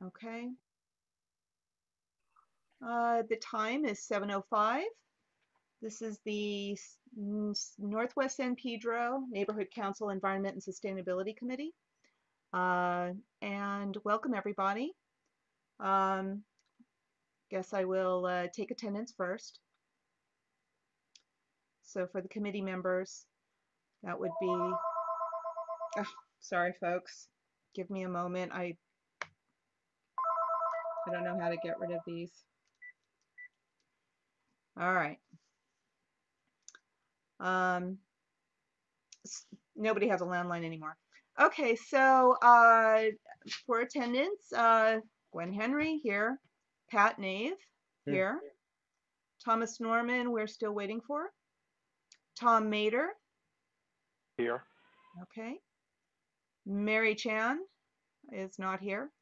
Okay. The time is 7:05. This is the Northwest San Pedro Neighborhood Council Environment and Sustainability Committee. And welcome everybody. Guess I will take attendance first. So for the committee members, that would be, oh, sorry folks, give me a moment. I don't know how to get rid of these. All right. Nobody has a landline anymore. Okay, so for attendance, Gwen Henry here, Pat Nave here, Thomas Norman, we're still waiting for, Tom Mader here. Okay. Mary Chan is not here,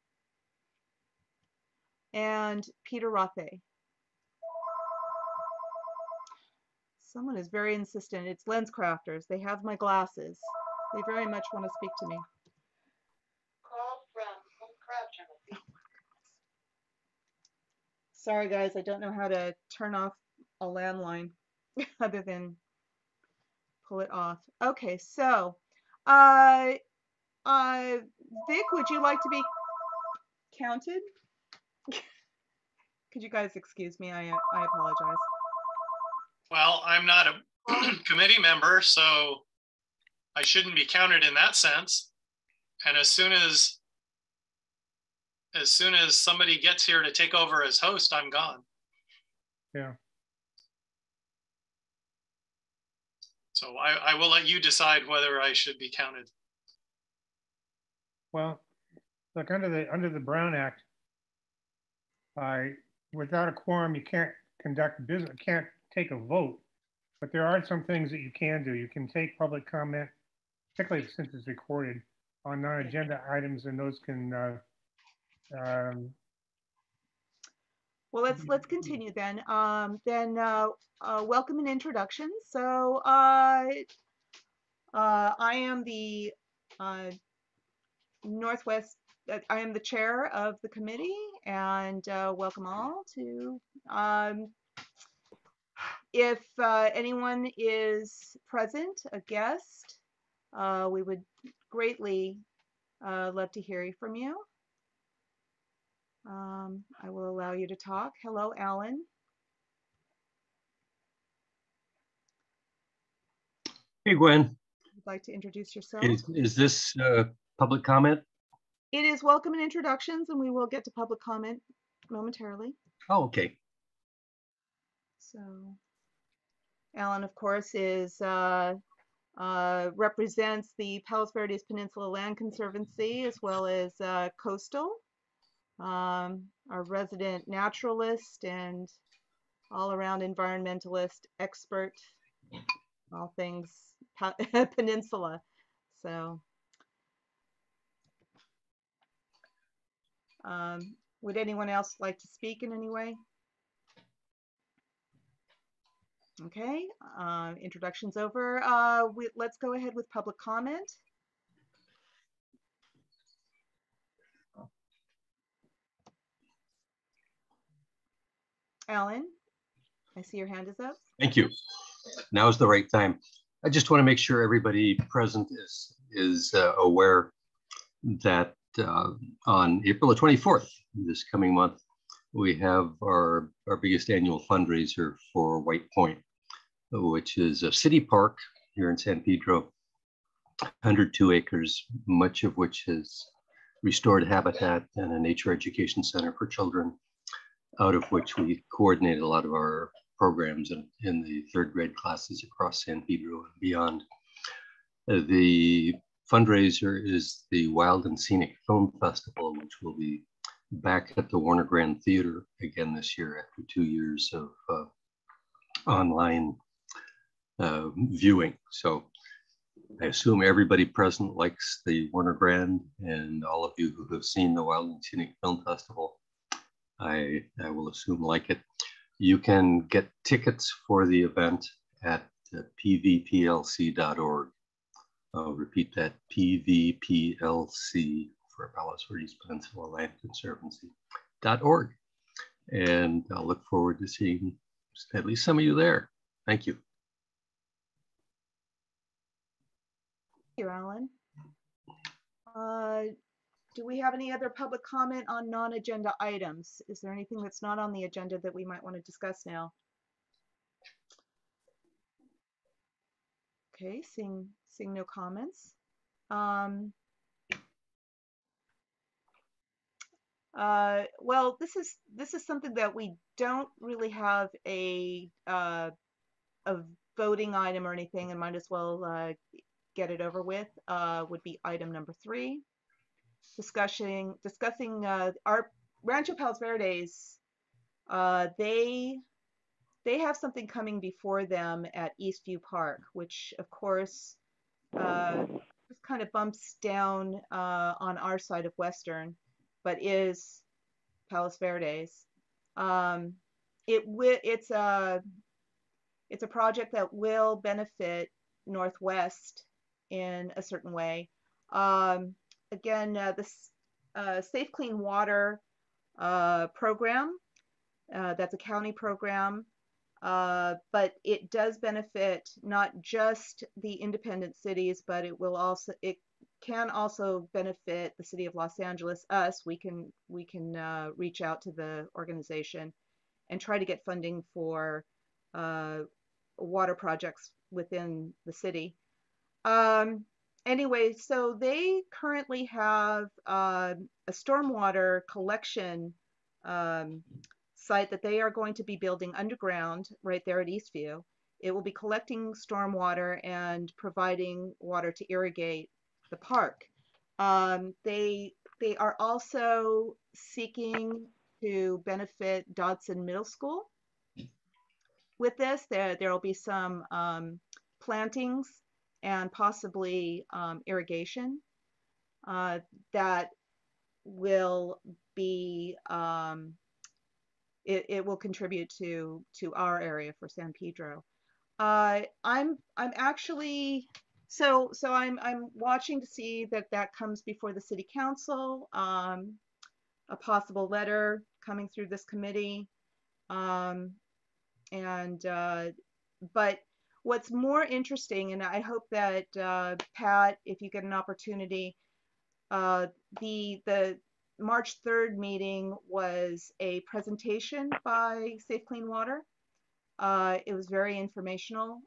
and Peter Rothe. Someone is very insistent. It's lens crafters. They have my glasses. They very much want to speak to me. Call from Crouch. Sorry guys, I don't know how to turn off a landline other than pull it off. Okay, so Vic, would you like to be counted? Could you guys excuse me? I apologize. Well, I'm not a committee member, so I shouldn't be counted in that sense. And as soon as somebody gets here to take over as host, I'm gone. Yeah. So I will let you decide whether I should be counted. Well, look, under the Brown Act, without a quorum, you can't conduct business, can't take a vote. But there are some things that you can do. You can take public comment, particularly since it's recorded, on non-agenda items, and those can. Well, let's continue then. Welcome and introduction. So I am the Northwest. I am the chair of the committee, and welcome all to. If anyone is present, a guest, we would greatly love to hear from you. I will allow you to talk. Hello, Alan. Hey, Gwen. Would like to introduce yourself? Is this public comment? It is welcome and introductions, and we will get to public comment momentarily. Oh, okay. So, Alan, of course, is represents the Palos Verdes Peninsula Land Conservancy as well as Coastal. Our resident naturalist and all-around environmentalist expert, all things peninsula. So, would anyone else like to speak in any way? Okay, introduction's over. Let's go ahead with public comment. Alan, I see your hand is up. Thank you. Now is the right time. I just want to make sure everybody present is aware that on April the 24th, this coming month, we have our biggest annual fundraiser for White Point, which is a city park here in San Pedro, 102 acres, much of which is restored habitat and a nature education center for children, out of which we coordinate a lot of our programs in the third grade classes across San Pedro and beyond. The fundraiser is the Wild and Scenic Film Festival, which will be back at the Warner Grand Theater again this year after 2 years of online viewing. So I assume everybody present likes the Warner Grand, and all of you who have seen the Wild and Scenic Film Festival, I will assume like it. You can get tickets for the event at pvplc.org. I'll repeat that, pvplc for for Palos Verdes Peninsula Land Conservancy.org. And I'll look forward to seeing at least some of you there. Thank you. Thank you, Alan. Do we have any other public comment on non-agenda items? Is there anything that's not on the agenda that we might want to discuss now? Okay, seeing no comments. Well, this is something that we don't really have a voting item or anything, and might as well get it over with. Would be item number 3, discussing our Rancho Palos Verdes. They have something coming before them at Eastview Park, which of course just kind of bumps down on our side of Western, but is Palos Verdes. It's a project that will benefit Northwest in a certain way. Again, the Safe Clean Water program, that's a county program, but it does benefit not just the independent cities, but it can also benefit the city of Los Angeles. We can reach out to the organization and try to get funding for water projects within the city. Anyway, so they currently have a stormwater collection site that they are going to be building underground right there at Eastview. It will be collecting stormwater and providing water to irrigate the park. They are also seeking to benefit Dodson Middle School. With this, there will be some plantings and possibly irrigation that will be it will contribute to our area for San Pedro. I'm actually I'm watching to see that comes before the city council. A possible letter coming through this committee, but what's more interesting, and I hope that Pat, if you get an opportunity, the March 3rd meeting was a presentation by Safe Clean Water. It was very informational.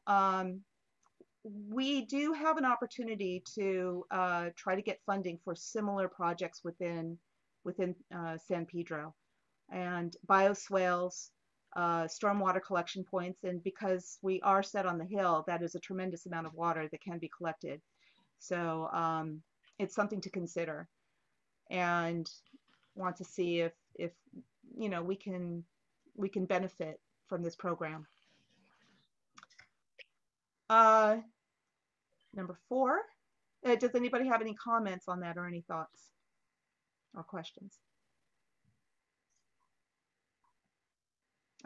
We do have an opportunity to try to get funding for similar projects within San Pedro, and bioswales, stormwater collection points, and because we are set on the hill, that is a tremendous amount of water that can be collected. So it's something to consider, and want to see if you know we can benefit from this program. Number 4, does anybody have any comments on that or any thoughts or questions?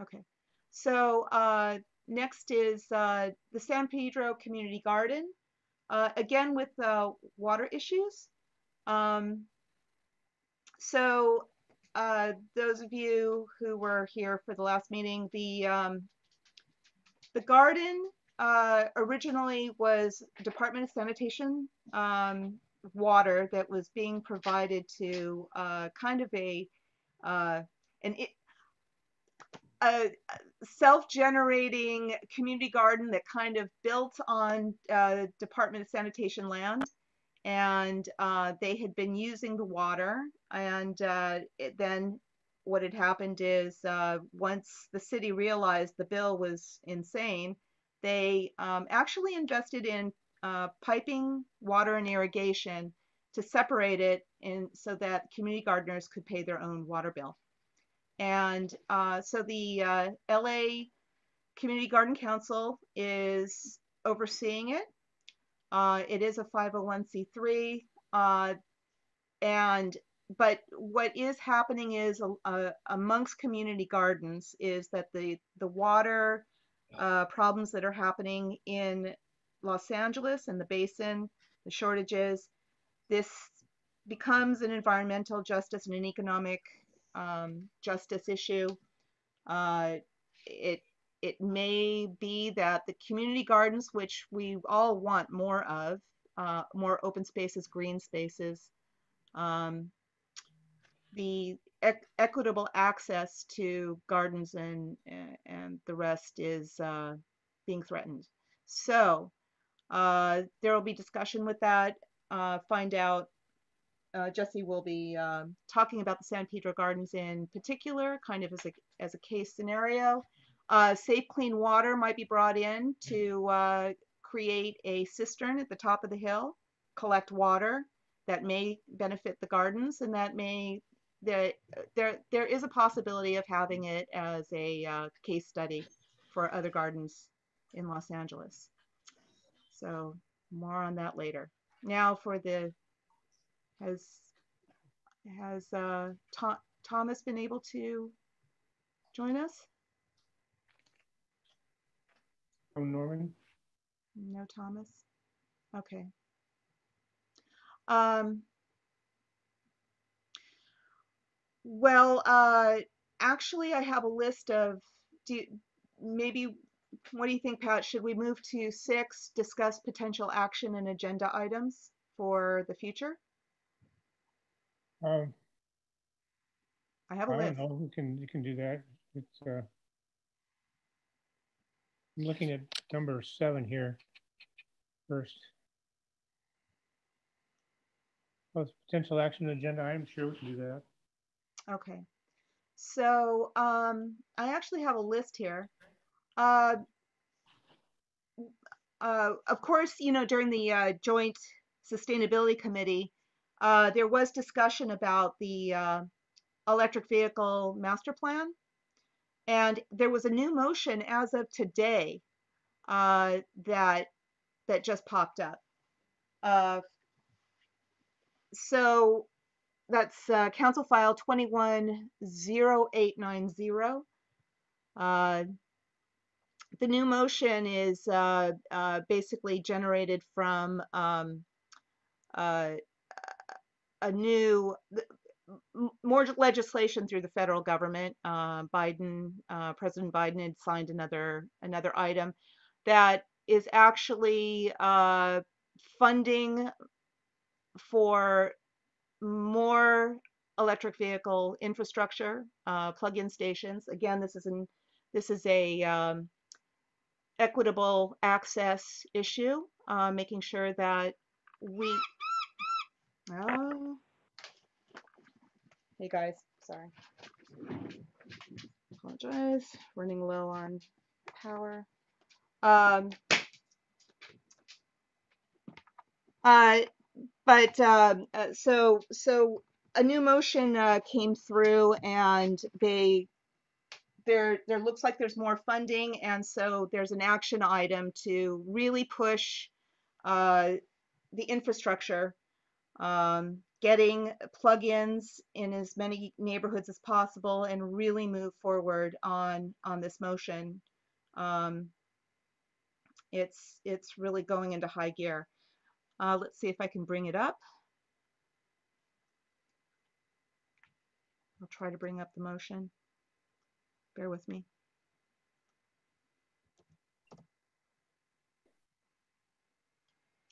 Okay, so next is the San Pedro Community Garden, again with water issues. So those of you who were here for the last meeting, the garden originally was Department of Sanitation water that was being provided to kind of a self-generating community garden that kind of built on Department of Sanitation land, and they had been using the water, and then what had happened is once the city realized the bill was insane, they actually invested in piping water and irrigation to separate it so that community gardeners could pay their own water bill. And so the LA Community Garden Council is overseeing it. It is a 501c3, but what is happening is amongst community gardens is that the water problems that are happening in Los Angeles and the basin, the shortages, this becomes an environmental justice and an economic justice issue, it may be that the community gardens, which we all want more of, more open spaces, green spaces, the equitable access to gardens and the rest is being threatened. So there will be discussion with that. Find out. Jesse will be talking about the San Pedro Gardens in particular, kind of as a case scenario. Safe clean water might be brought in to create a cistern at the top of the hill, collect water that may benefit the gardens, and that may there is a possibility of having it as a case study for other gardens in Los Angeles. So more on that later. Now for the has Thomas been able to join us? Oh, Norman? No, Thomas. Okay. Well, actually, I have a list of. Maybe? What do you think, Pat? Should we move to 6? Discuss potential action and agenda items for the future. I have a I list. don't know. You can do that. It's I'm looking at number 7 here first. Oh, potential action agenda item. Sure, we can do that. Okay. So I actually have a list here. Of course, during the joint sustainability committee, there was discussion about the electric vehicle master plan. And there was a new motion as of today that just popped up. So that's Council File 210890. The new motion is basically generated from more legislation through the federal government. President Biden had signed another item that is actually funding for more electric vehicle infrastructure, plug-in stations. Again, this is a equitable access issue, making sure that we. Oh. Hey guys, sorry. Apologize, running low on power. So a new motion came through, and there looks like there's more funding, and so there's an action item to really push the infrastructure, getting plugins in as many neighborhoods as possible, and really move forward on this motion. It's really going into high gear. Let's see if I can bring it up. I'll try to bring up the motion. Bear with me.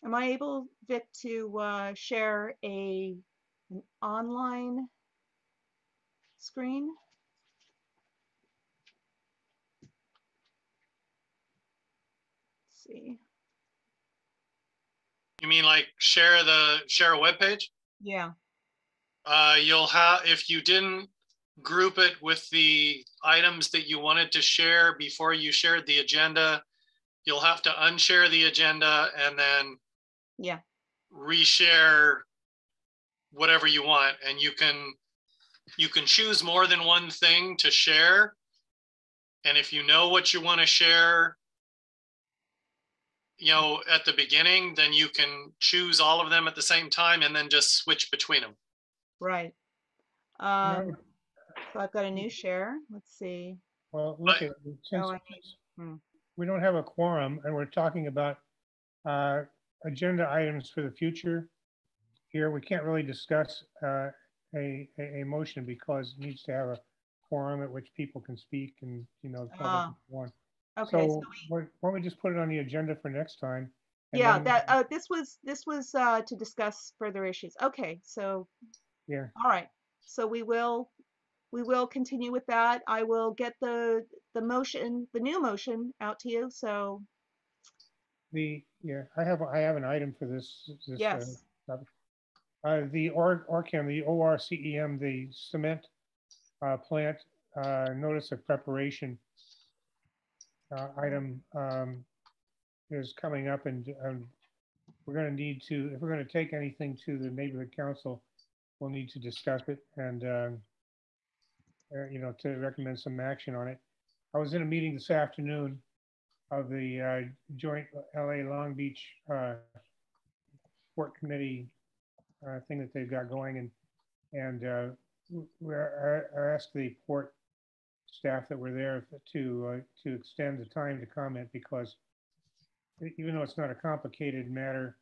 Am I able, Vic, to share an online screen? Let's see. You mean like share a web page? Yeah. You'll have, if you didn't group it with the items that you wanted to share before you shared the agenda, you'll have to unshare the agenda and then reshare whatever you want. And you can choose more than one thing to share. And if you know what you want to share, at the beginning, then you can choose all of them at the same time and then just switch between them. Right. So I've got a new share. Let's see. Well, look at since we don't have a quorum and we're talking about agenda items for the future, here. We can't really discuss a motion because it needs to have a quorum at which people can speak and, you know, the public Ah, one. okay, So why don't we just put it on the agenda for next time? And yeah, then- that this was to discuss further issues. Okay, so Yeah, all right. So we will continue with that. I will get the new motion out to you. So I have an item for this yes. topic. The ORCEM, the ORCEM, the cement plant notice of preparation item is coming up, and we're going to need to, if we're going to take anything to the neighborhood council, we'll need to discuss it and you know, to recommend some action on it. I was in a meeting this afternoon of the joint LA Long Beach Port Committee thing that they've got going, and I asked the port staff that were there to extend the time to comment, because even though it's not a complicated matter,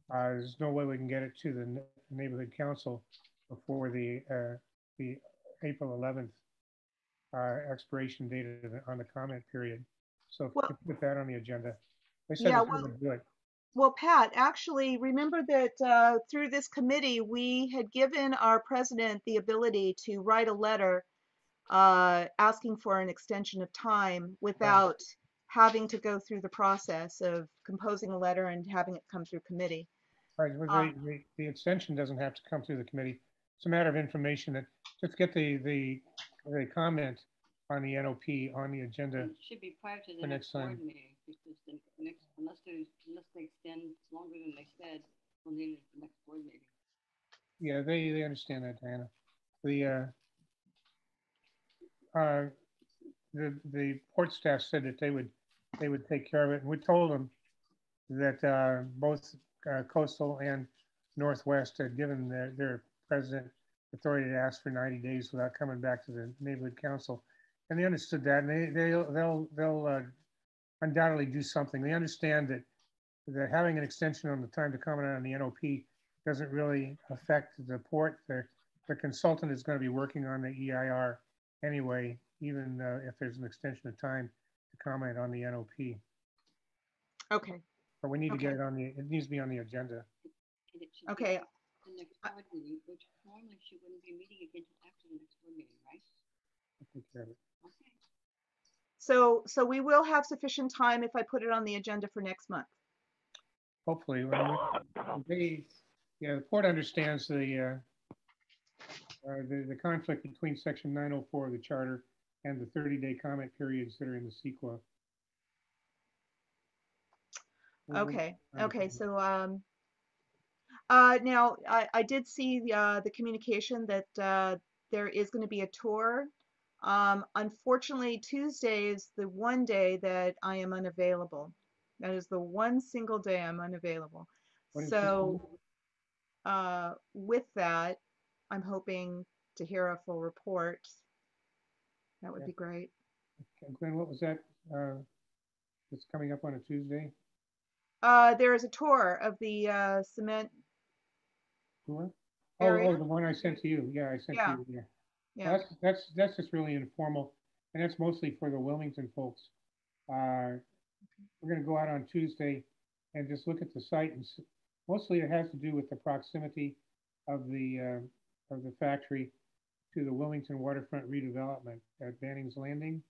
there's no way we can get it to the neighborhood council before the April 11th expiration date on the comment period. So if we Well, could put that on the agenda. They said yeah, it's really good. well, Pat, actually, remember that through this committee, we had given our president the ability to write a letter asking for an extension of time without having to go through the process of composing a letter and having it come through committee. Right, well, the extension doesn't have to come through the committee. It's a matter of information that just get the comment on the NOP on the agenda. It should be prior to the for next next time. board meeting, because the next, unless they extend longer than they said, we'll need it at the next board meeting. Yeah, they understand that, Diana. The port staff said that they would take care of it, and we told them that both Coastal and Northwest had given their president authority to ask for 90 days without coming back to the neighborhood council, and they understood that, and they'll undoubtedly do something. They understand that having an extension on the time to comment on the NOP doesn't really affect the port. The consultant is going to be working on the EIR anyway, even if there's an extension of time to comment on the NOP. Okay. But we need to get Okay. it it needs to be on the agenda. And it should Okay. be the next board meeting, which normally she wouldn't be meeting again until after the next board meeting, right? I'll take care of it. Okay. So we will have sufficient time if I put it on the agenda for next month. Hopefully, the port understands the conflict between section 904 of the charter and the 30-day comment periods that are in the CEQA. Okay. Okay. So now I did see the communication that there is going to be a tour. Unfortunately, Tuesday is the one day that I am unavailable. That is the one single day I'm unavailable. So with that, I'm hoping to hear a full report. That would be great. Glenn, what was that? That's coming up on a Tuesday? There is a tour of the cement Tour? area. Oh, the one I sent to you. Yeah, I sent Yeah. to you. Yeah. Yeah. That's just really informal, and that's mostly for the Wilmington folks. We're going to go out on Tuesday and just look at the site, and mostly it has to do with the proximity of the factory to the Wilmington waterfront redevelopment at Banning's Landing,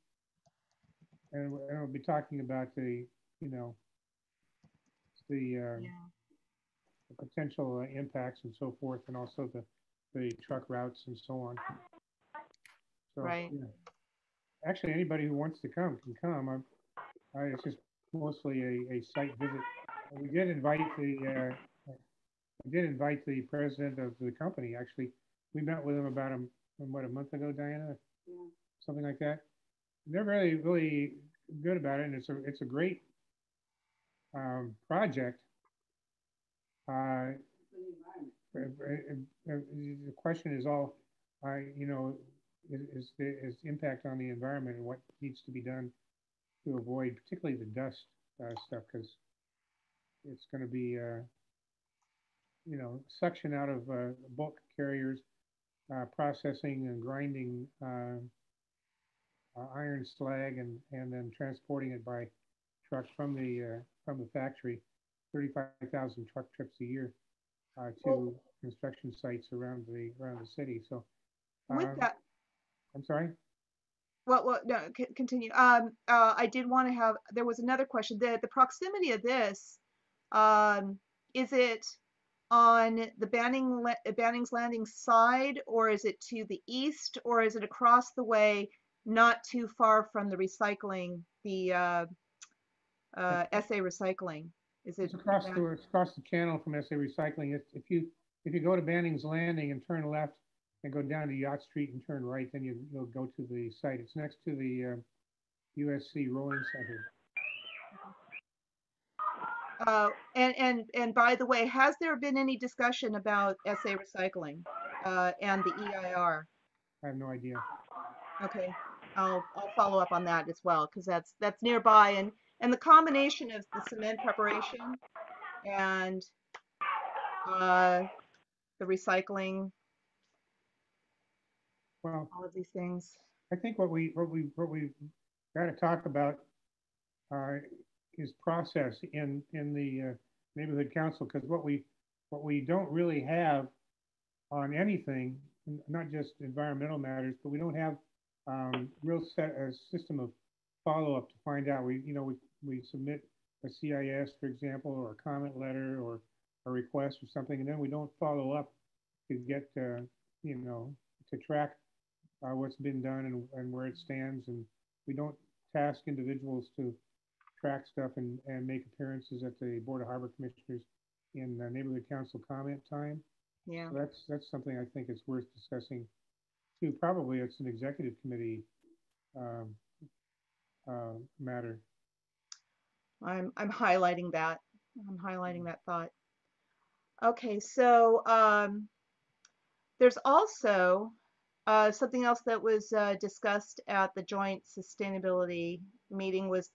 and we'll be talking about the potential impacts and so forth, and also the truck routes and so on. So, Right. yeah. Actually, anybody who wants to come can come. It's just mostly a site visit. We did invite the president of the company. Actually, we met with him about a month ago, Diana, something like that. They're really, really good about it, and it's a great project. The question is all, is impact on the environment and what needs to be done to avoid, particularly the dust stuff, because it's going to be, suction out of bulk carriers, processing and grinding iron slag and then transporting it by truck from the factory, 35,000 truck trips a year to construction sites around the city. So With that, I'm sorry. well, no, continue. I did want to have. There was another question. The proximity of this, is it on the Banning's Landing side, or is it to the east, or is it across the way, not too far from the recycling, the SA Recycling? Is it It's across the channel from SA Recycling. If you go to Banning's Landing and turn left and go down to Yacht Street and turn right, then you'll go to the site. It's next to the USC Rowing Center. And by the way, has there been any discussion about SA Recycling and the EIR? I have no idea. Okay, I'll follow up on that as well, because that's nearby, and the combination of the cement preparation and the recycling, Well, all of these things. I think what we got to talk about is process in the neighborhood council, because what we don't really have on anything, not just environmental matters, but we don't have real system of follow-up to find out. We submit a CIS, for example, or a comment letter or a request or something, and then we don't follow up to get to track what's been done and where it stands, and we don't task individuals to track stuff and make appearances at the Board of Harbor Commissioners in neighborhood council comment time. Yeah. So that's something I think is worth discussing too. Probably it's an executive committee matter. I'm highlighting that. I'm highlighting that thought. Okay, so there's also something else that was discussed at the joint sustainability meeting was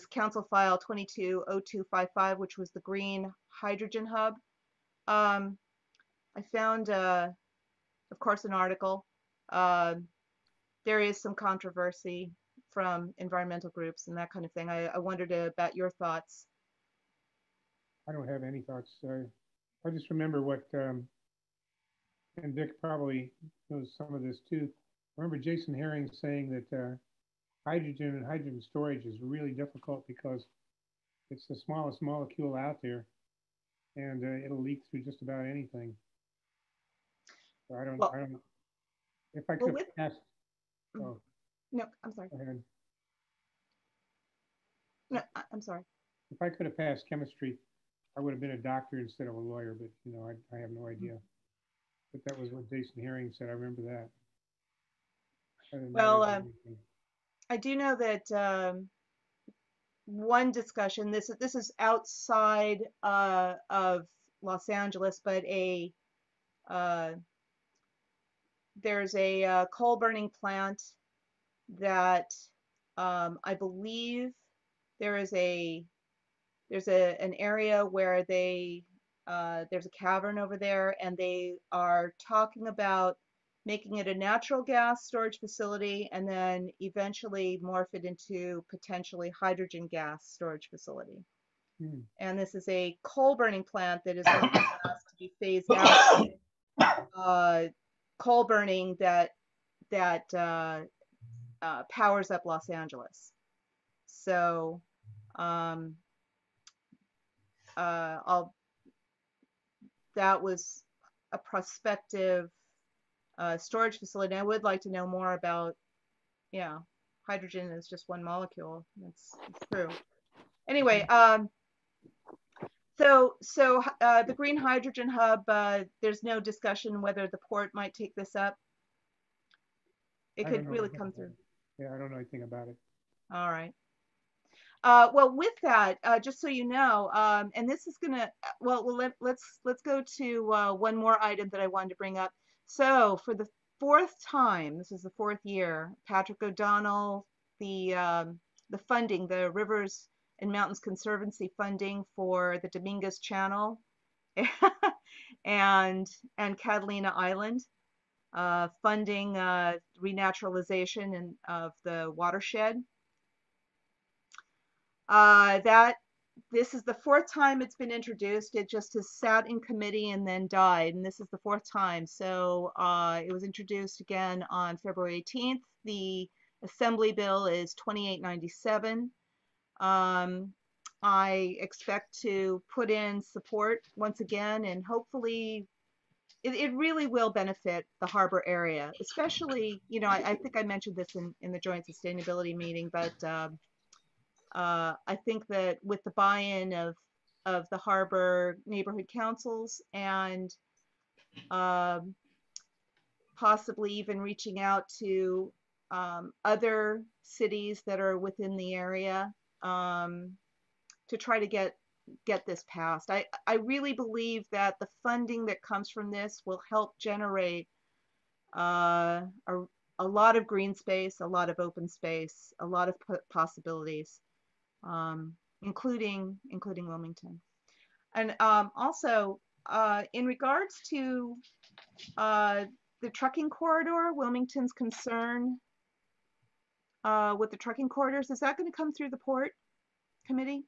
Council File 220255, which was the Green Hydrogen Hub. I found, of course, an article. There is some controversy from environmental groups and that kind of thing. I wondered about your thoughts. I don't have any thoughts. I just remember what, and Dick probably knows some of this too. I remember Jason Herring saying that hydrogen and hydrogen storage is really difficult because it's the smallest molecule out there, and it'll leak through just about anything. So I don't. If I could have asked. Oh, no, I'm sorry. Go ahead. No, I'm sorry. If I could have passed chemistry, I would have been a doctor instead of a lawyer, but I have no idea. But that was what Jason Herring said. I remember that. Well, I do know that one discussion. This is outside of Los Angeles, but there's a coal burning plant that I believe there's an area where there's a cavern over there, and they are talking about making it a natural gas storage facility and then eventually morph it into potentially hydrogen gas storage facility. And this is a coal burning plant that is going to asked to be phased out. Coal burning that powers up Los Angeles. So that was a prospective storage facility. I would like to know more about, hydrogen is just one molecule. That's true. Anyway, so the Green Hydrogen Hub, there's no discussion whether the port might take this up. It could really come through. Yeah, I don't know anything about it. All right. Well, with that, just so you know, and this is gonna, let's go to one more item that I wanted to bring up. So for the fourth time, this is the fourth year, Patrick O'Donnell, the funding, the Rivers and Mountains Conservancy funding for the Dominguez Channel and Catalina Island, funding renaturalization of the watershed. This is the fourth time it's been introduced. It just has sat in committee and then died, and this is the fourth time. So it was introduced again on February 18th. The Assembly bill is 2897. I expect to put in support once again, and hopefully it really will benefit the harbor area, especially, you know, I think I mentioned this in the joint sustainability meeting, but I think that with the buy-in of the harbor neighborhood councils and possibly even reaching out to other cities that are within the area to try to get this passed. I really believe that the funding that comes from this will help generate a lot of green space, a lot of open space, a lot of possibilities, including Wilmington. And also, in regards to the trucking corridor, Wilmington's concern with the trucking corridors, is that going to come through the port committee,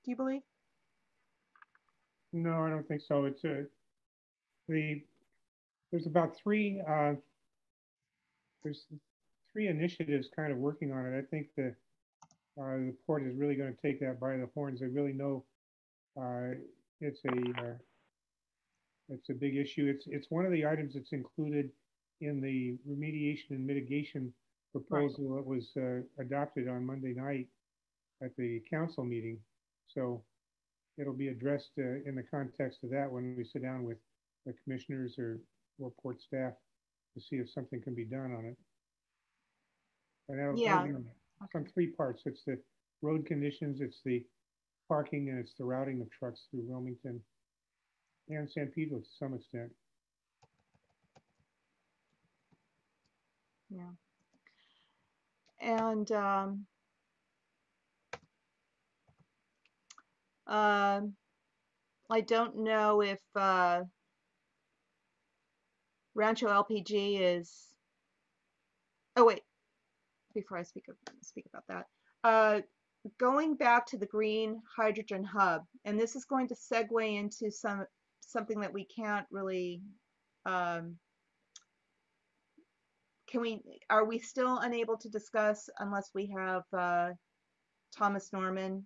do you believe? No, I don't think so. It's there's about three initiatives kind of working on it. I think the port is really going to take that by the horns. They really know it's a big issue. It's one of the items that's included in the remediation and mitigation proposal that was adopted on Monday night at the council meeting. So it'll be addressed in the context of that when we sit down with the commissioners or port staff to see if something can be done on it. And that'll be on three parts. It's the road conditions, it's the parking, and it's the routing of trucks through Wilmington and San Pedro to some extent. Yeah. And I don't know if Rancho LPG is. Oh wait, before I speak about that, going back to the green hydrogen hub, and this is going to segue into something that we can't really. Are we still unable to discuss unless we have Thomas Norman,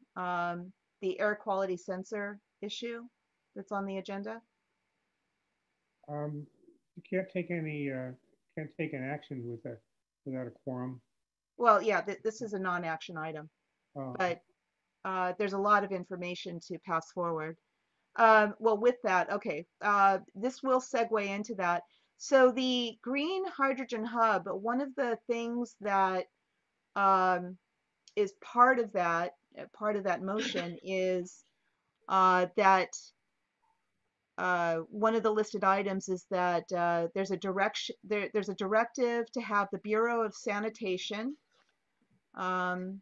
the air quality sensor issue that's on the agenda? You can't take an action without a quorum. Well, yeah, this is a non-action item, but there's a lot of information to pass forward. Well, with that, okay, this will segue into that. So the green hydrogen hub, one of the things that is part of that motion is that one of the listed items is that there's a directive to have the Bureau of Sanitation, DWP,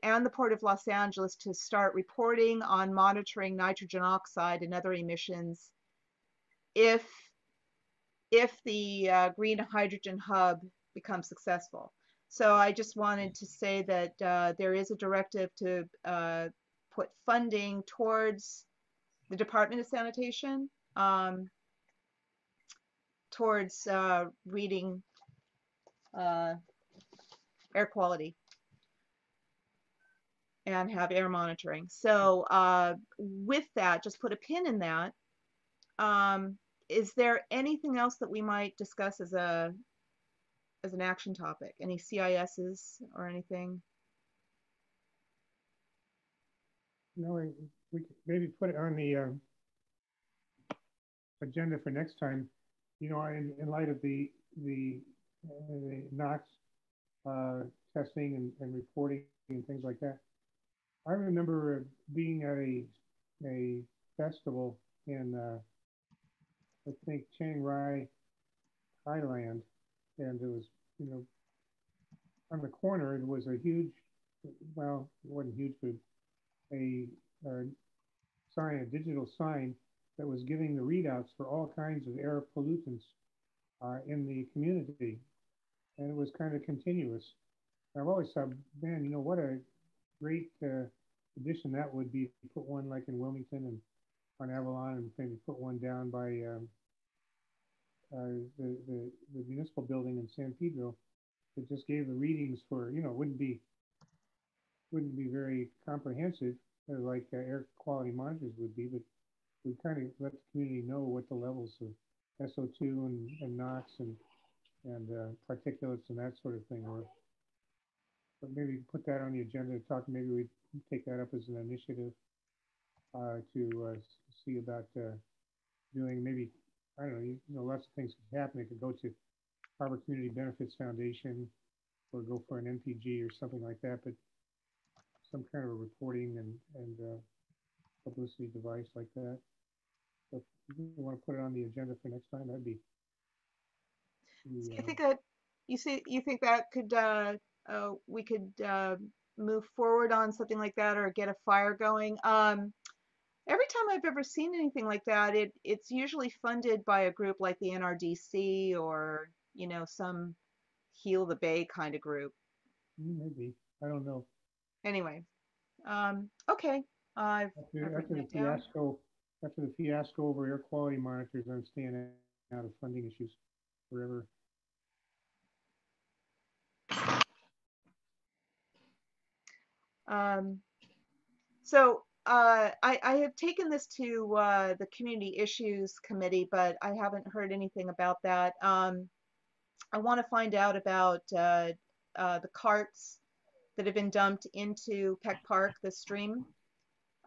and the Port of Los Angeles to start reporting on monitoring nitrogen oxide and other emissions if the green hydrogen hub becomes successful. So I just wanted to say that there is a directive to put funding towards the Department of Sanitation, towards reading air quality and have air monitoring. So with that, just put a pin in that. Is there anything else that we might discuss as an action topic? Any CISs or anything? No, we could maybe put it on the agenda for next time. You know, in light of the NOx testing and reporting and things like that. I remember being at a festival in I think Chiang Rai, Thailand, and it was, you know, on the corner it was a huge, well, it wasn't huge, but a sign, a digital sign that was giving the readouts for all kinds of air pollutants in the community. And it was kind of continuous. I've always thought, man, you know, what a great addition that would be to put one like in Wilmington and on Avalon, and maybe put one down by the municipal building in San Pedro. It just gave the readings for, you know, wouldn't be very comprehensive like air quality monitors would be, but we kind of let the community know what the levels of SO2 and NOx and particulates and that sort of thing were. But maybe put that on the agenda to talk. Maybe we take that up as an initiative to see about doing maybe, I don't know, you know, lots of things could happen. It could go to Harbor Community Benefits Foundation or go for an MPG or something like that, but some kind of a reporting and publicity device like that. So if you want to put it on the agenda for next time, that'd be. So you think that could we could move forward on something like that or get a fire going? Every time I've ever seen anything like that, it's usually funded by a group like the NRDC or, you know, some Heal the Bay kind of group. Maybe, I don't know. Anyway, okay. I've After the fiasco over air quality monitors, I'm staying out of funding issues forever. So I have taken this to the Community Issues Committee, but I haven't heard anything about that. I want to find out about the carts that have been dumped into Peck Park, the stream,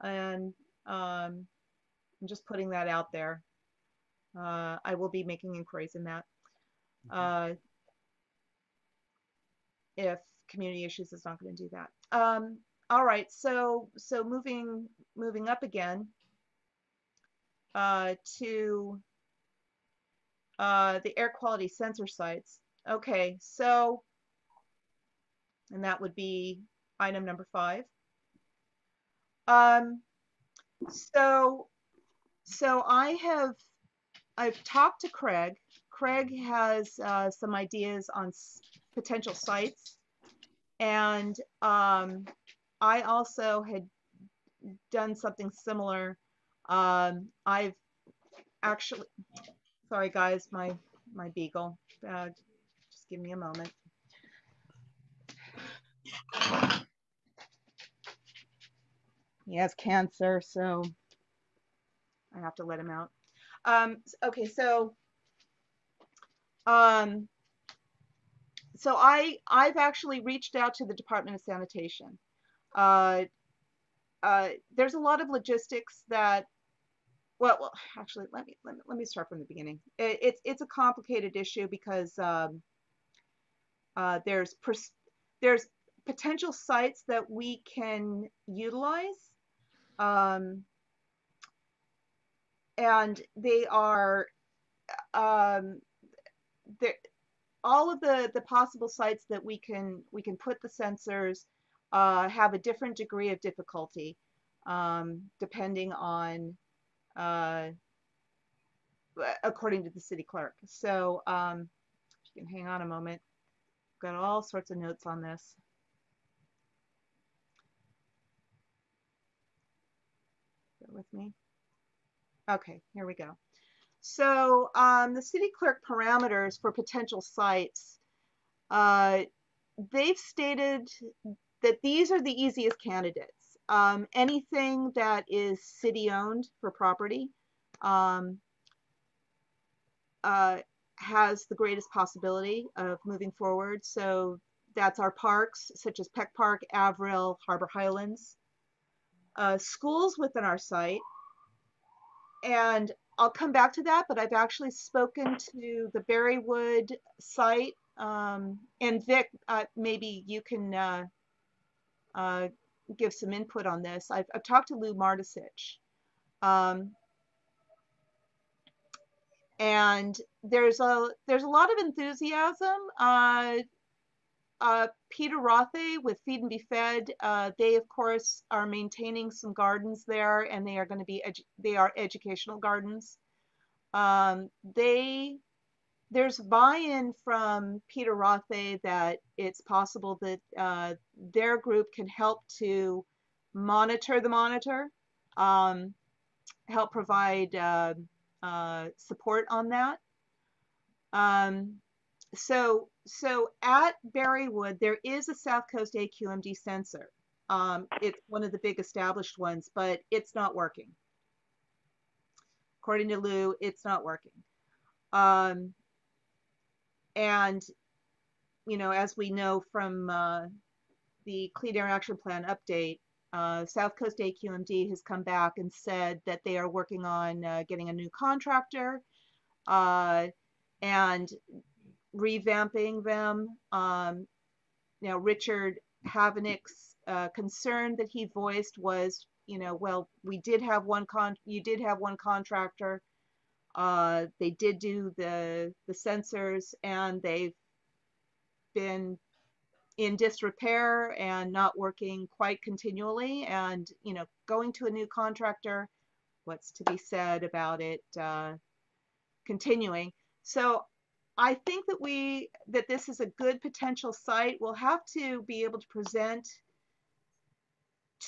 and I'm just putting that out there. I will be making inquiries in that. If Community Issues is not going to do that. All right, so moving up again to the air quality sensor sites. Okay, so, and that would be item number 5. So I've talked to Craig. Craig has some ideas on potential sites, and I also had done something similar. I've actually, sorry guys, my beagle. Just give me a moment. He has cancer, so I have to let him out. Okay, so I've actually reached out to the Department of Sanitation. There's a lot of logistics that, well, actually, let me start from the beginning. It's a complicated issue because there's potential sites that we can utilize, and they are all of the possible sites that we can put the sensors have a different degree of difficulty depending on according to the city clerk. So if you can hang on a moment, I've got all sorts of notes on this. Bear with me. Okay, here we go. So the city clerk parameters for potential sites, they've stated that these are the easiest candidates. Anything that is city owned for property has the greatest possibility of moving forward. So that's our parks, such as Peck Park, Avril, Harbor Highlands, schools within our site, and I'll come back to that, but I've actually spoken to the Berrywood site, and Vic, maybe you can give some input on this. I've talked to Lou Martisich, and there's a lot of enthusiasm Peter Rothe with Feed and Be Fed, they of course are maintaining some gardens there, and they are going to be they are educational gardens. There's buy-in from Peter Rothe that it's possible that their group can help to monitor the monitor, help provide support on that. So at Berrywood, there is a South Coast AQMD sensor. It's one of the big established ones, but it's not working. According to Lou, it's not working. And, you know, as we know from the Clean Air Action Plan update, South Coast AQMD has come back and said that they are working on getting a new contractor and revamping them. Now, Richard Havenick's concern that he voiced was, you know, well, you did have one contractor. They did do the sensors, and they've been in disrepair and not working quite continually. And, you know, going to a new contractor, what's to be said about it continuing? So I think that this is a good potential site. We'll have to be able to present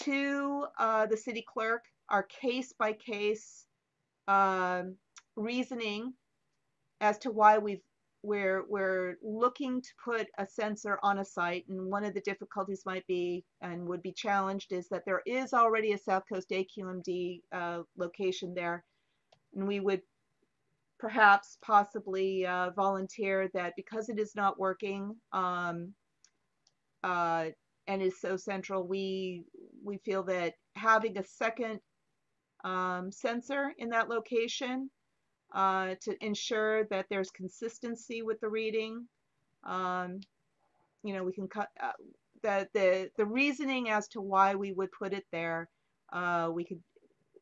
to the city clerk our case by case reasoning as to why we're looking to put a sensor on a site. And one of the difficulties might be, and would be challenged, is that there is already a South Coast AQMD location there, and we would perhaps possibly volunteer that because it is not working and is so central, we feel that having a second sensor in that location to ensure that there's consistency with the reading. You know, we can cut the reasoning as to why we would put it there.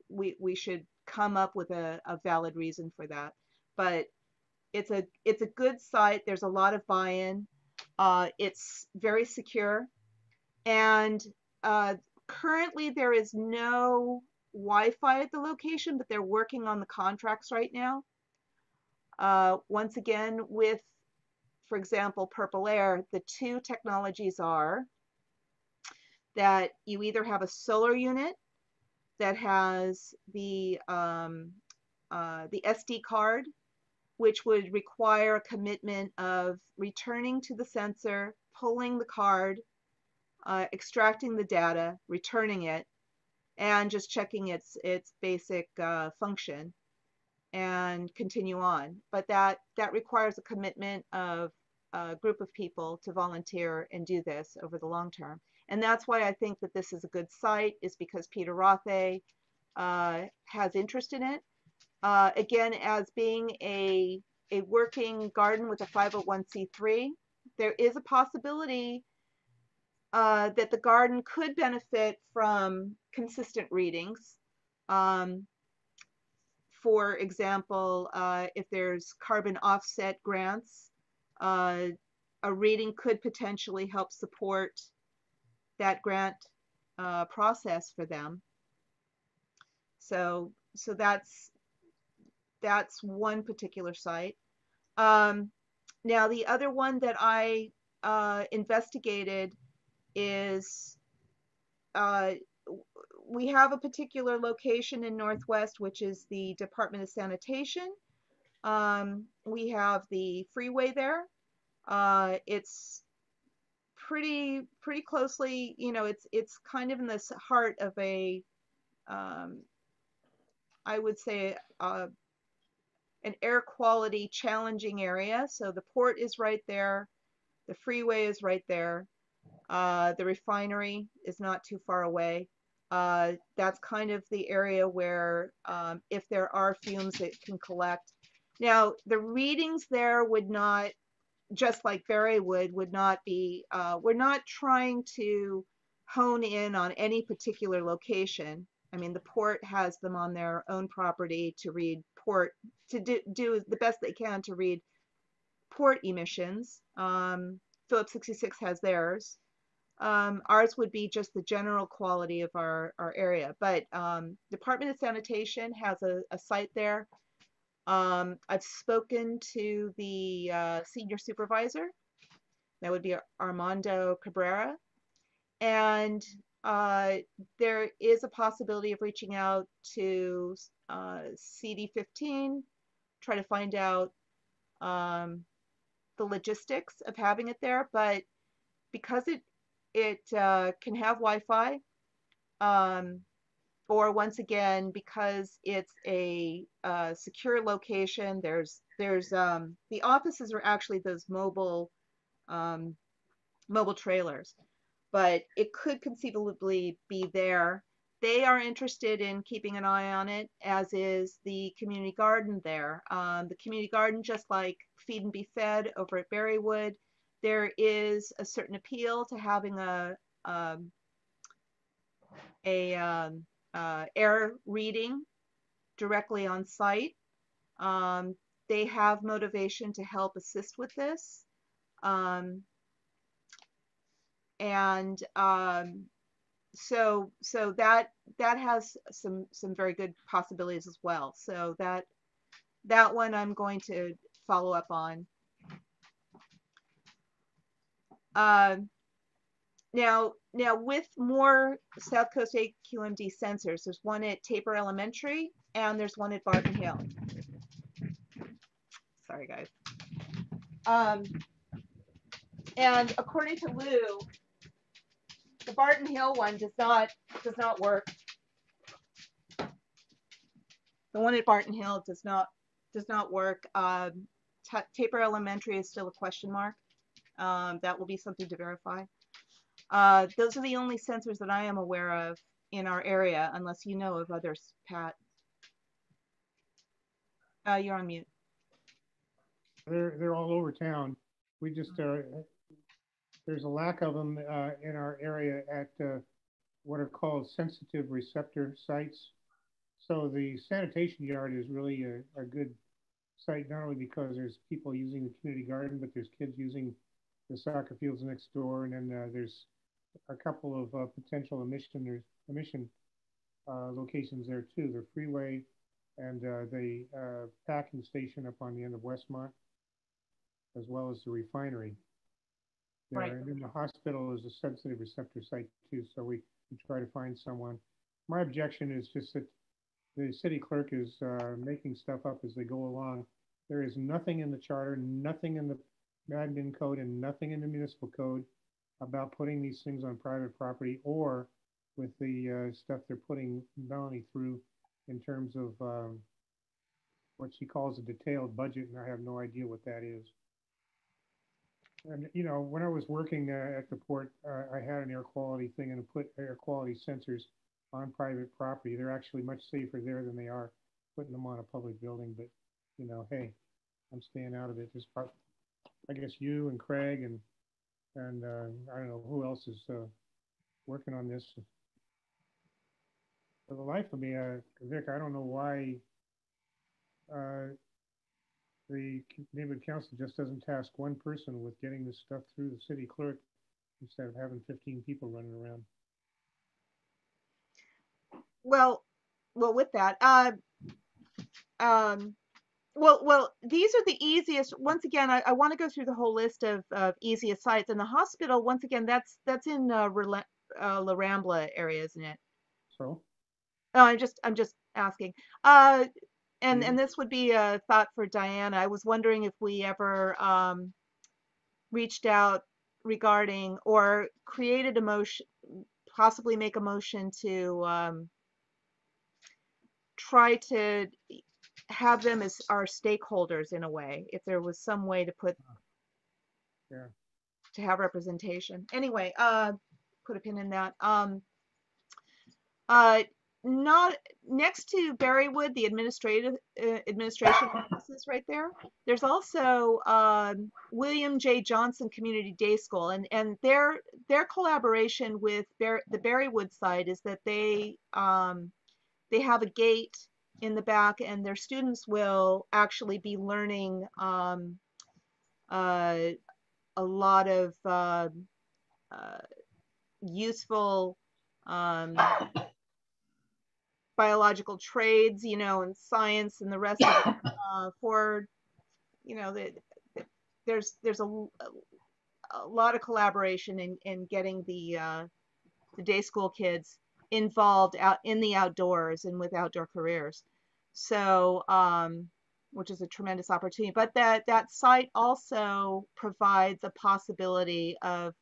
We should come up with a valid reason for that. But it's a good site. There's a lot of buy-in. It's very secure, and currently there is no Wi-Fi at the location, but they're working on the contracts right now. Once again, with, for example, Purple Air, the two technologies are that you either have a solar unit that has the SD card, which would require a commitment of returning to the sensor, pulling the card, extracting the data, returning it, and just checking its basic function and continue on. But that requires a commitment of a group of people to volunteer and do this over the long term. And that's why I think that this is a good site, is because Peter Rothe has interest in it. Again, as being a working garden with a 501c3, there is a possibility that the garden could benefit from consistent readings. For example, if there's carbon offset grants, a reading could potentially help support that grant process for them. So that's one particular site. Now, the other one that I investigated is we have a particular location in Northwest, which is the Department of Sanitation. We have the freeway there. It's pretty closely, you know, it's kind of in this heart of a, I would say, an air quality challenging area. So the port is right there. The freeway is right there. The refinery is not too far away. That's kind of the area where if there are fumes, it can collect. Now, the readings there would not, just like Berrywood, would not be, we're not trying to hone in on any particular location. I mean, the port has them on their own property to read port, to do the best they can to read port emissions. Phillips 66 has theirs. Ours would be just the general quality of our area, but Department of Sanitation has a site there. I've spoken to the senior supervisor. That would be Armando Cabrera. And there is a possibility of reaching out to CD15, try to find out the logistics of having it there. But because it can have Wi-Fi, or once again, because it's a secure location, there's the offices are actually those mobile trailers, but it could conceivably be there. They are interested in keeping an eye on it, as is the community garden there. The community garden, just like Feed and Be Fed over at Berrywood, there is a certain appeal to having a air reading directly on site. They have motivation to help assist with this. So that has some very good possibilities as well. So that one I'm going to follow up on. Now with more South Coast AQMD sensors, there's one at Tabor Elementary and there's one at Barton Hill. Sorry, guys. And according to Lou, the Barton Hill one does not work. The one at Barton Hill does not work. Tabor Elementary is still a question mark. That will be something to verify. Those are the only sensors that I am aware of in our area, unless you know of others, Pat. You're on mute. They're all over town. We just there's a lack of them in our area at what are called sensitive receptor sites. So the sanitation yard is really a good site, not only because there's people using the community garden, but there's kids using the soccer fields next door, and then there's a couple of potential emission locations there too. The freeway and the packing station up on the end of Westmont, as well as the refinery. Right. And then the hospital is a sensitive receptor site too, so we try to find someone. My objection is just that the city clerk is making stuff up as they go along. There is nothing in the charter, nothing in the admin code, and nothing in the municipal code about putting these things on private property, or with the stuff they're putting Melanie through in terms of what she calls a detailed budget, and I have no idea what that is. And you know, when I was working at the port, I had an air quality thing and put air quality sensors on private property. They're actually much safer there than they are putting them on a public building. But you know, hey, I'm staying out of it. Just I guess you and Craig and I don't know who else is working on this. For the life of me, Vic, I don't know why the neighborhood council just doesn't task one person with getting this stuff through the city clerk instead of having 15 people running around. Well, with that, well, these are the easiest. Once again, I want to go through the whole list of easiest sites. And the hospital, once again, that's in La Rambla area, isn't it? So? No, I'm just asking. And this would be a thought for Diana. I was wondering if we ever reached out regarding or created a motion, possibly make a motion to try to have them as our stakeholders in a way, if there was some way to put to have representation. Anyway, put a pin in that. Not next to Berrywood, the administration offices right there. There's also William J. Johnson Community Day School, and their collaboration with the Berrywood side is that they have a gate in the back, and their students will actually be learning a lot of useful biological trades, and science and the rest of it, for, there's a lot of collaboration in getting the day school kids involved out in the outdoors and with outdoor careers. So, which is a tremendous opportunity. But that site also provides a possibility of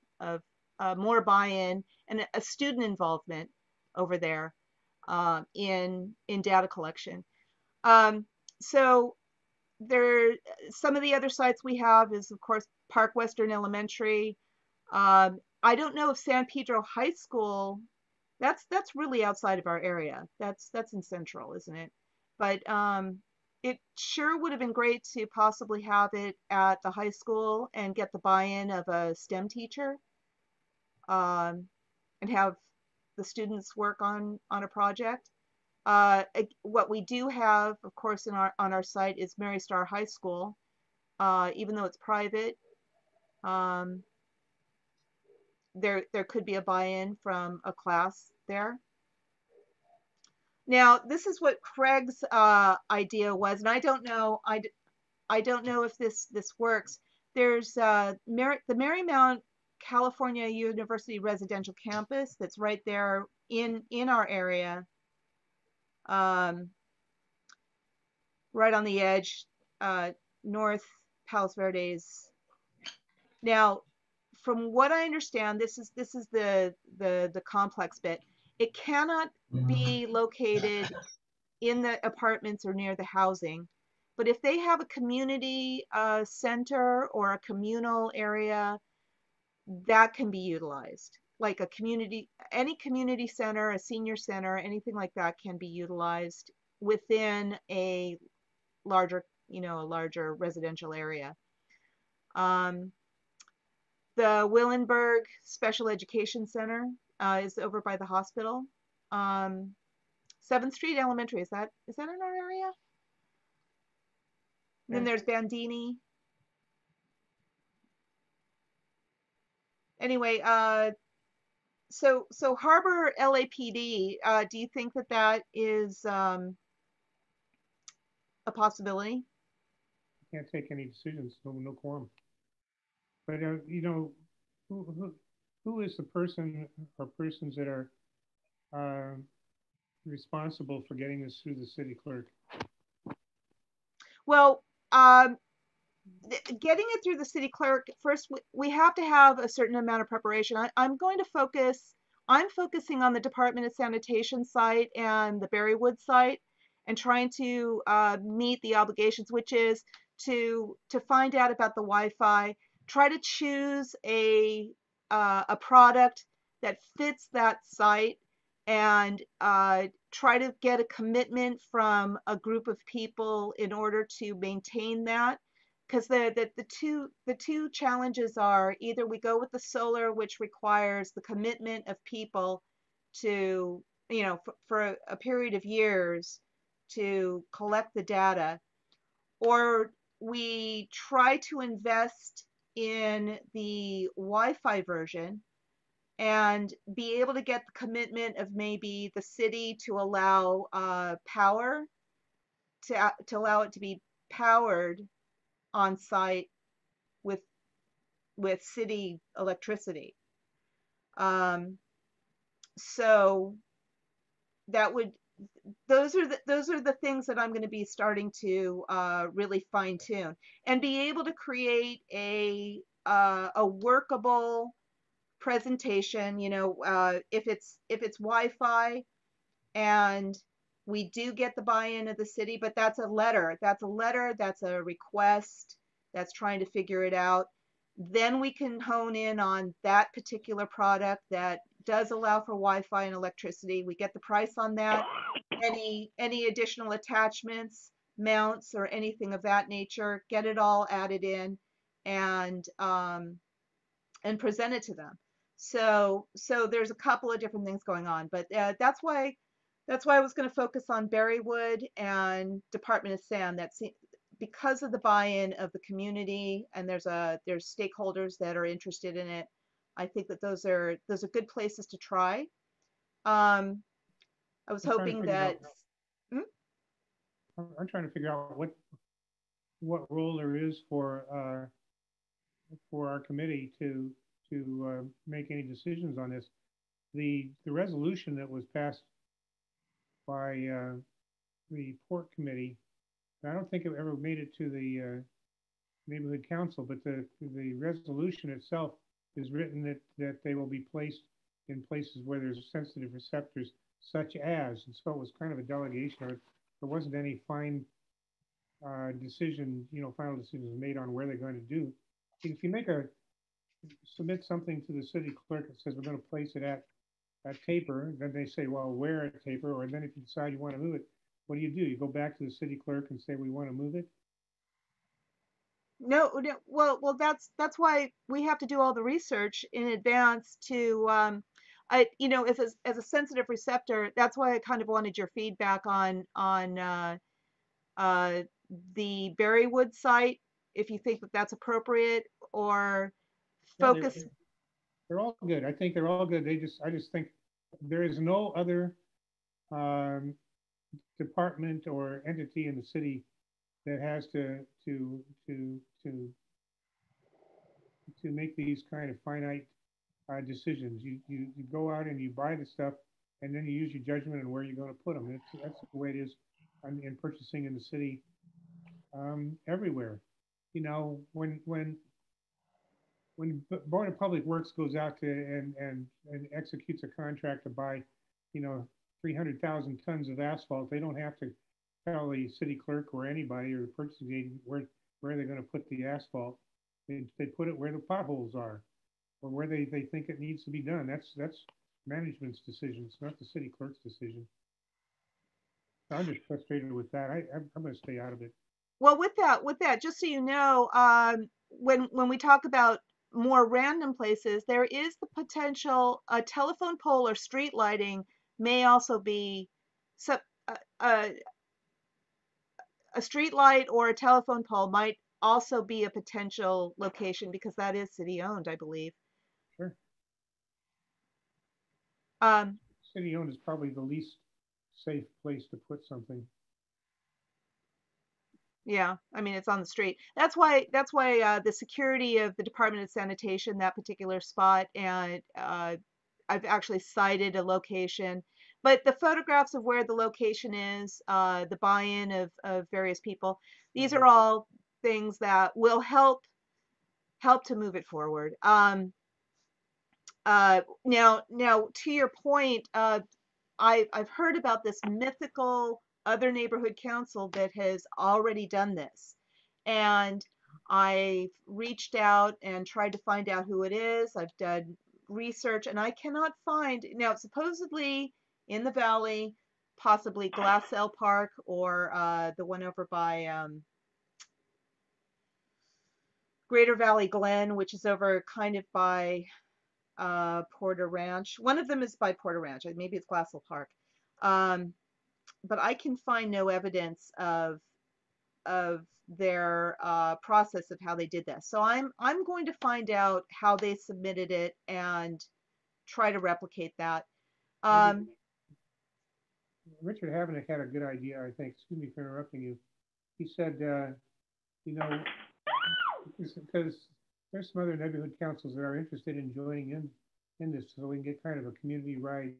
more buy-in and a student involvement over there in data collection. So some of the other sites we have is, of course, Park Western Elementary. I don't know if San Pedro High School, that's really outside of our area. That's in Central, isn't it? But it sure would have been great to possibly have it at the high school and get the buy-in of a STEM teacher, and have the students work on a project. What we do have, of course, on our site is Mary Star High School, even though it's private. There could be a buy-in from a class there. Now, this is what Craig's idea was, and I don't know if this works. There's the Marymount California University Residential Campus that's right there in our area, right on the edge, North Palos Verdes. Now, from what I understand, this is the complex bit. It cannot be located in the apartments or near the housing, but if they have a community center or a communal area, that can be utilized. Like any community center, a senior center, anything like that can be utilized within a larger residential area. The Willenberg Special Education Center is over by the hospital. 7th Street Elementary, is that in our area? And then there's Bandini. Anyway, so Harbor LAPD, do you think that is a possibility? Can't take any decisions, no quorum. But who is the person or persons that are responsible for getting this through the city clerk? Well, getting it through the city clerk, first we have to have a certain amount of preparation. I'm focusing on the Department of Sanitation site and the Berrywood site, and trying to meet the obligations, which is to find out about the Wi-Fi, try to choose a product that fits that site, and try to get a commitment from a group of people in order to maintain that. Because the two challenges are, either we go with the solar, which requires the commitment of people to, for a period of years to collect the data, or we try to invest in the Wi-Fi version and be able to get the commitment of maybe the city to allow power, to allow it to be powered on site with city electricity. So those are the things that I'm going to be starting to really fine tune and be able to create a workable presentation. If it's Wi-Fi and we do get the buy-in of the city, but that's a letter, that's a request, that's trying to figure it out. Then we can hone in on that particular product that does allow for Wi-Fi and electricity. We get the price on that, any additional attachments, mounts, or anything of that nature, get it all added in and present it to them. So there's a couple of different things going on, but that's why I was going to focus on Berrywood and Department of San. because of the buy-in of the community, and there's stakeholders that are interested in it, I think that those are good places to try. I was I'm trying to hoping figure that. out- I'm trying to figure out what role there is for our committee to make any decisions on this. The resolution that was passed by the port committee, I don't think it ever made it to the neighborhood council, but the resolution itself is written that they will be placed in places where there's sensitive receptors, such as, and so it was kind of a delegation, or there wasn't any final decision made on where they're going to do. If you submit something to the city clerk that says we're going to place it at Taper, then they say, well, where at Taper? Or then if you decide you want to move it, what do? You go back to the city clerk and say, we want to move it? No, well, that's why we have to do all the research in advance to, as a sensitive receptor, that's why I kind of wanted your feedback on the Berrywood site, if you think that that's appropriate, or focus. Yeah, they're all good. I think they're all good. I just think there is no other department or entity in the city that has to make these kind of finite decisions. You go out and you buy the stuff, and then you use your judgment on where you're going to put them. That's the way it is in purchasing in the city, everywhere. When Board of Public Works goes out to and executes a contract to buy, 300,000 tons of asphalt, they don't have to tell the city clerk or anybody or the purchasing agent where they're going to put the asphalt. They put it where the potholes are, or where they think it needs to be done. That's management's decision. It's not the city clerk's decision. So I'm just frustrated with that. I'm going to stay out of it. Well, with that, just so you know, when we talk about more random places, there is the potential a telephone pole or street lighting may also be a street light, or a telephone pole might also be a potential location, because that is city owned, I believe. Sure. Um, City owned is probably the least safe place to put something. Yeah, I mean, it's on the street. That's why the security of the Department of Sanitation, that particular spot, and I've actually cited a location. But the photographs of where the location is, the buy-in of various people, these are all things that will help to move it forward. Now to your point, I've heard about this mythical other neighborhood council that has already done this, and I reached out and tried to find out who it is. I've done research, and I cannot find. Now, supposedly in the valley, possibly Glassell Park, or the one over by Greater Valley Glen, which is over kind of by Porter Ranch. One of them is by Porter Ranch. Maybe it's Glassell Park. But I can find no evidence of their process of how they did this. So I'm going to find out how they submitted it and try to replicate that. Richard Havenick had a good idea, I think. Excuse me for interrupting you. He said, because there's some other neighborhood councils that are interested in joining in this, so we can get kind of a community-wide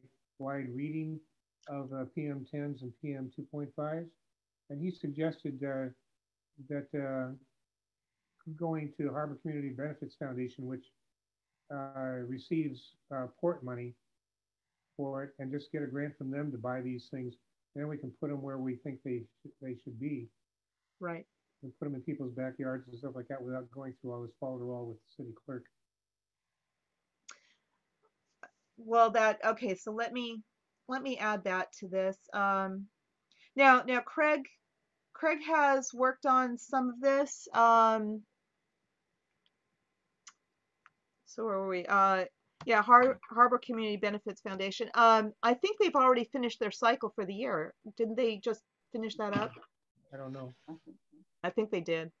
reading of PM10s and PM 2.5s. And he suggested that going to the Harbor Community Benefits Foundation, which receives port money for it, and just get a grant from them to buy these things. Then we can put them where we think they should be. Right. And put them in people's backyards and stuff like that without going through all this folderol with the city clerk. Well, okay. So let me add that to this. Now Craig has worked on some of this. So where were we? Yeah, Harbor Community Benefits Foundation. I think they've already finished their cycle for the year. Didn't they just finish that up? I don't know. I think they did.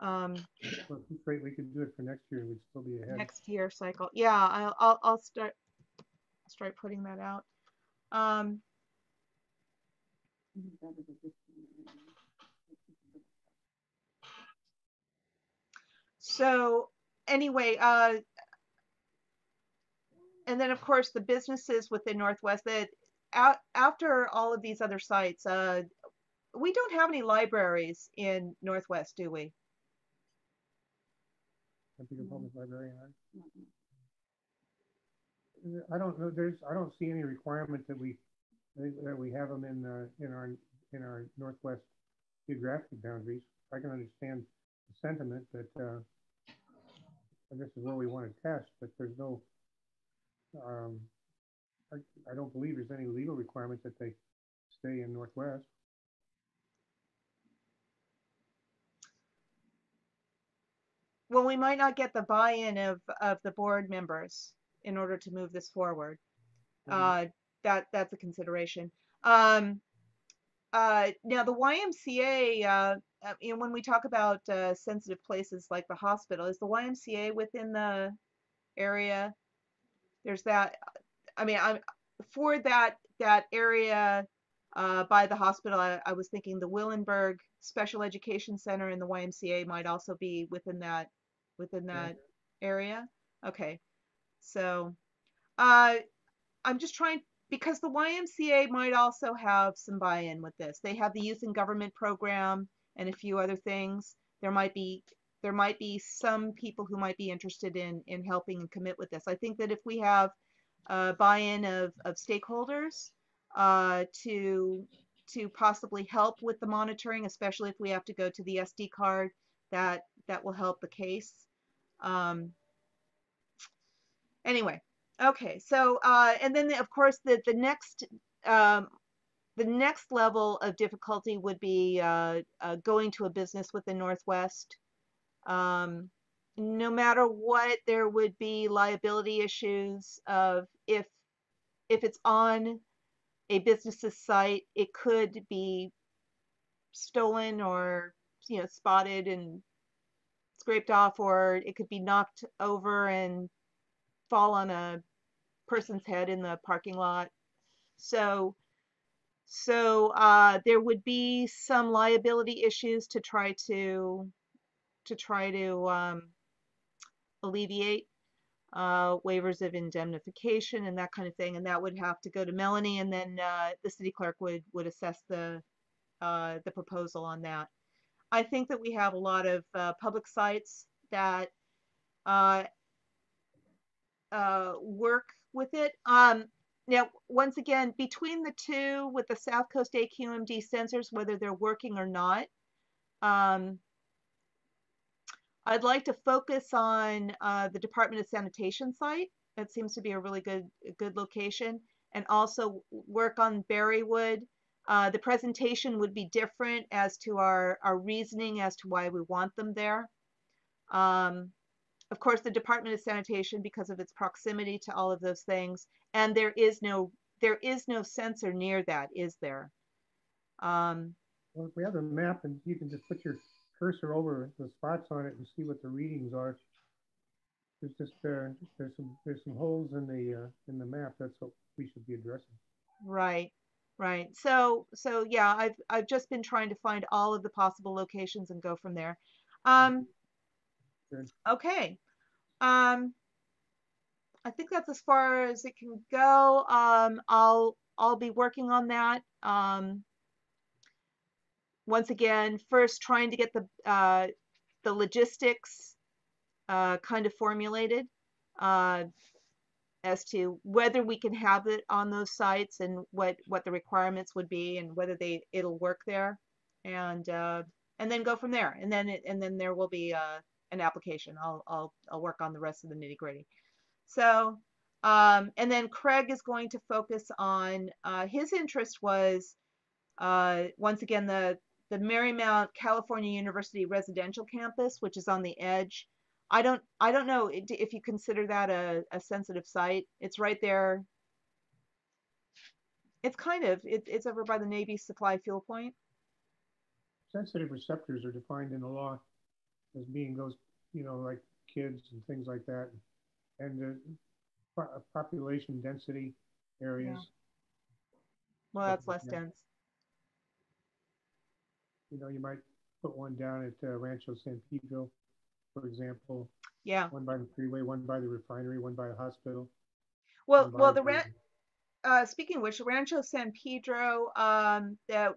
Well, if it's great, we could do it for next year. We'd still be ahead. Next year cycle. Yeah, I'll start putting that out. So anyway, and then of course the businesses within Northwest that after all of these other sites, we don't have any libraries in Northwest, do we? I think a public librarian. I don't know. I don't see any requirement that we have them in our Northwest geographic boundaries. I can understand the sentiment that this is where we want to test, but there's no. I don't believe there's any legal requirement that they stay in Northwest. Well, we might not get the buy-in of the board members in order to move this forward. That's a consideration. Now the YMCA, when we talk about sensitive places like the hospital, is the YMCA within the area? There's that. I mean, I'm for that area by the hospital. I was thinking the Willenberg Special Education Center and the YMCA might also be within that area. Okay, so I'm just trying, because the YMCA might also have some buy-in with this. They have the Youth in Government program and a few other things. There might be some people who might be interested in helping and commit with this. I think that if we have buy-in of stakeholders to possibly help with the monitoring, especially if we have to go to the SD card, that will help the case. Anyway, okay, so and then of course the next level of difficulty would be going to a business within Northwest. No matter what, there would be liability issues of if it's on a business's site, it could be stolen or spotted and scraped off, or it could be knocked over and fall on a person's head in the parking lot. So there would be some liability issues to try to alleviate, waivers of indemnification and that kind of thing, and that would have to go to Melanie, and then the city clerk would assess the proposal on that. I think that we have a lot of public sites that work with it. Now, once again, between the two, with the South Coast AQMD sensors, whether they're working or not, I'd like to focus on the Department of Sanitation site. That seems to be a really good location, and also work on Berrywood. The presentation would be different as to our reasoning as to why we want them there. Of course, the Department of Sanitation, because of its proximity to all of those things, and there is no sensor near that, is there? Well, if we have a map and you can just put your cursor over the spots on it and see what the readings are. There's just there's some holes in the map. That's what we should be addressing. Right. So yeah, I've just been trying to find all of the possible locations and go from there. Good. Okay. I think that's as far as it can go. I'll be working on that. Once again, first trying to get the logistics kind of formulated as to whether we can have it on those sites and what the requirements would be and whether it'll work there, and then go from there. And then there will be an application. I'll work on the rest of the nitty gritty. So and then Craig is going to focus on his interest was once again the Marymount California University residential campus, which is on the edge. I don't know if you consider that a sensitive site. It's right there. It's kind of it's over by the Navy supply fuel point. sensitive receptors are defined in the law as being those, like kids and things like that, and the population density areas. Yeah. Well, that's less dense. You might put one down at Rancho San Pedro, for example. Yeah. One by the freeway, one by the refinery, one by the hospital. Well, speaking of which, Rancho San Pedro,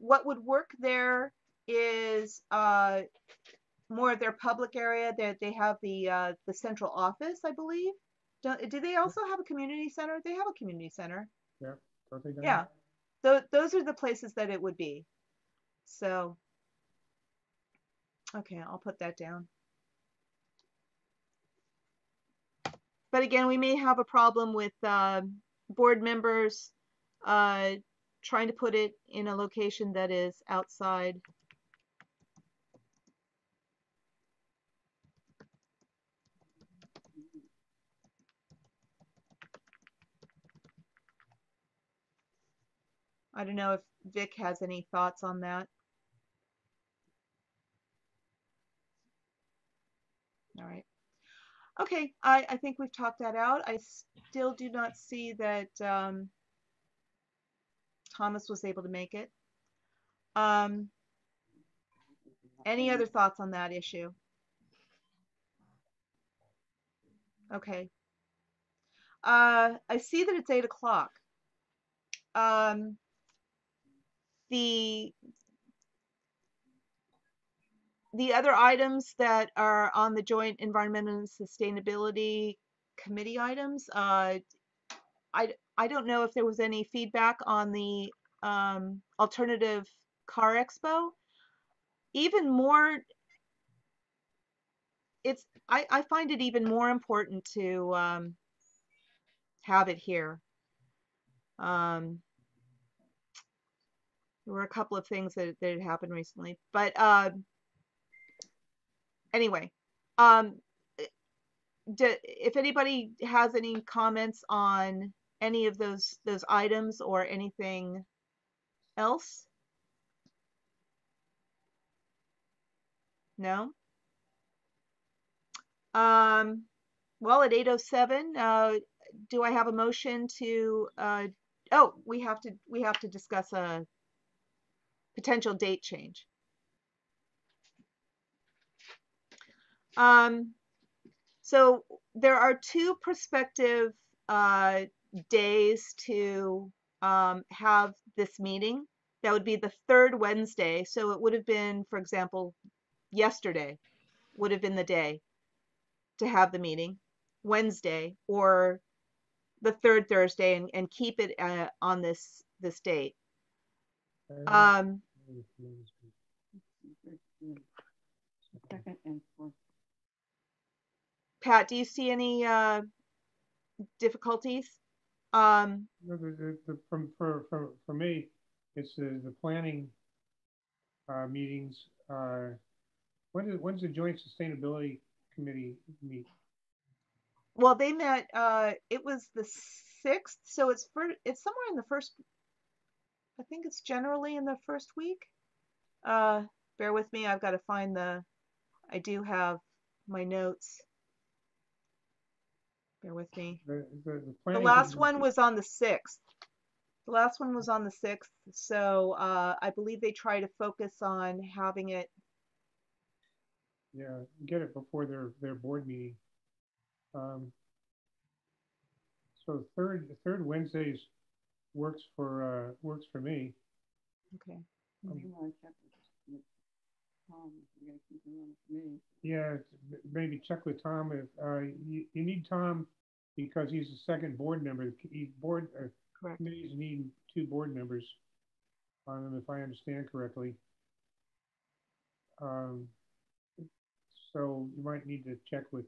what would work there is more of their public area. They have the central office, I believe. Do they also have a community center? They have a community center. Yeah, don't they? Yeah, those are the places that it would be. So, okay, I'll put that down. But again, we may have a problem with board members trying to put it in a location that is outside. I don't know if Vic has any thoughts on that. All right. Okay, I think we've talked that out. I still do not see that Thomas was able to make it. Any other thoughts on that issue? Okay. I see that it's 8 o'clock. The other items that are on the Joint Environmental and Sustainability Committee items, I don't know if there was any feedback on the alternative car expo. Even more, I find it even more important to have it here. There were a couple of things that had happened recently, but anyway, if anybody has any comments on any of those items or anything else? No? Well, at 8:07, do I have a motion to oh, we have to discuss a potential date change. So there are two prospective days to have this meeting. That would be the third Wednesday. So it would have been, for example, yesterday would have been the day to have the meeting, Wednesday, or the third Thursday, and keep it on this date. Second and fourth. Pat, do you see any difficulties? For me, it's the planning meetings. When's the Joint Sustainability Committee meet? Well, they met. It was the 6th, so it's somewhere in the first. I think it's generally in the first week. Bear with me. I've got to find I do have my notes. Bear with me. The last one was on the 6th. The last one was on the 6th. So I believe they try to focus on having it. Yeah, get it before their board meeting. So third Wednesdays works for me. Okay. Yeah, maybe check with Tom. If you need Tom because he's the second board member. Correct. Committees need 2 board members on them, if I understand correctly. So you might need to check with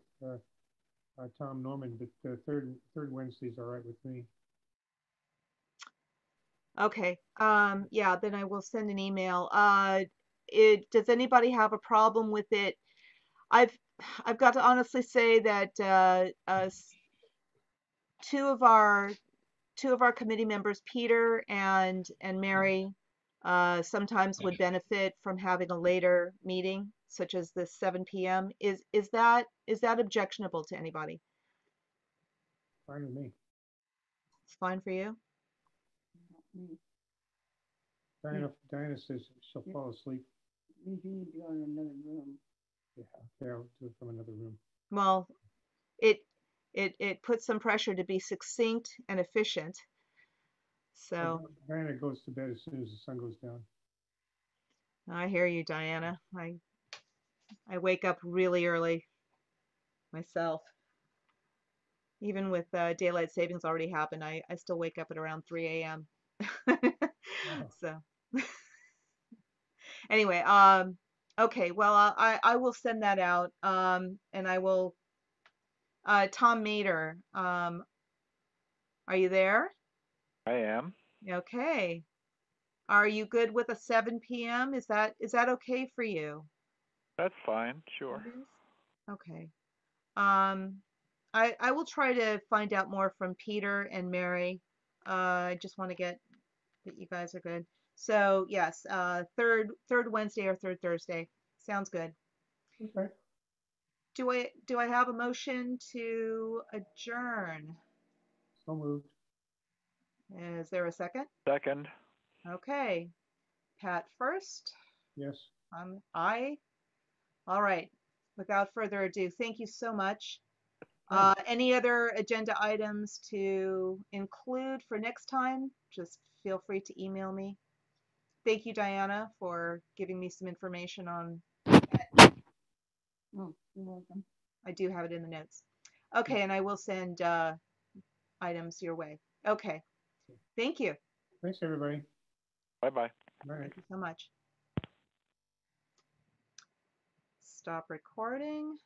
Tom Norman, but the third Wednesday's all right with me. Okay. Yeah, then I will send an email. Does anybody have a problem with it? I've got to honestly say that two of our committee members, Peter and Mary, sometimes would benefit from having a later meeting, such as this 7 p.m. Is that objectionable to anybody? Fine with me. It's fine for you? Diana says she'll fall asleep. Means you need to go in another room. Yeah, I'll do it from another room. Well, it puts some pressure to be succinct and efficient. So Diana goes to bed as soon as the sun goes down. I hear you, Diana. I wake up really early myself. Even with daylight savings already happened, I still wake up at around 3 a.m. So anyway, okay, well, I will send that out, and I will, Tom Mater, are you there? I am. Okay. Are you good with a 7 p.m.? Is that okay for you? That's fine. Sure. It is? Okay. I will try to find out more from Peter and Mary. I just want to get that you guys are good. So yes, third Wednesday or third Thursday. Sounds good. Okay. Do I have a motion to adjourn? So moved. Is there a second? Second. Okay. Pat first. Yes. I. All right. Without further ado, thank you so much. Any other agenda items to include for next time? Just feel free to email me. Thank you, Diana, for giving me some information on. Oh, you're welcome. I do have it in the notes. Okay, and I will send items your way. Okay. Thank you. Thanks, everybody. Bye-bye. All right. Thank you so much. Stop recording.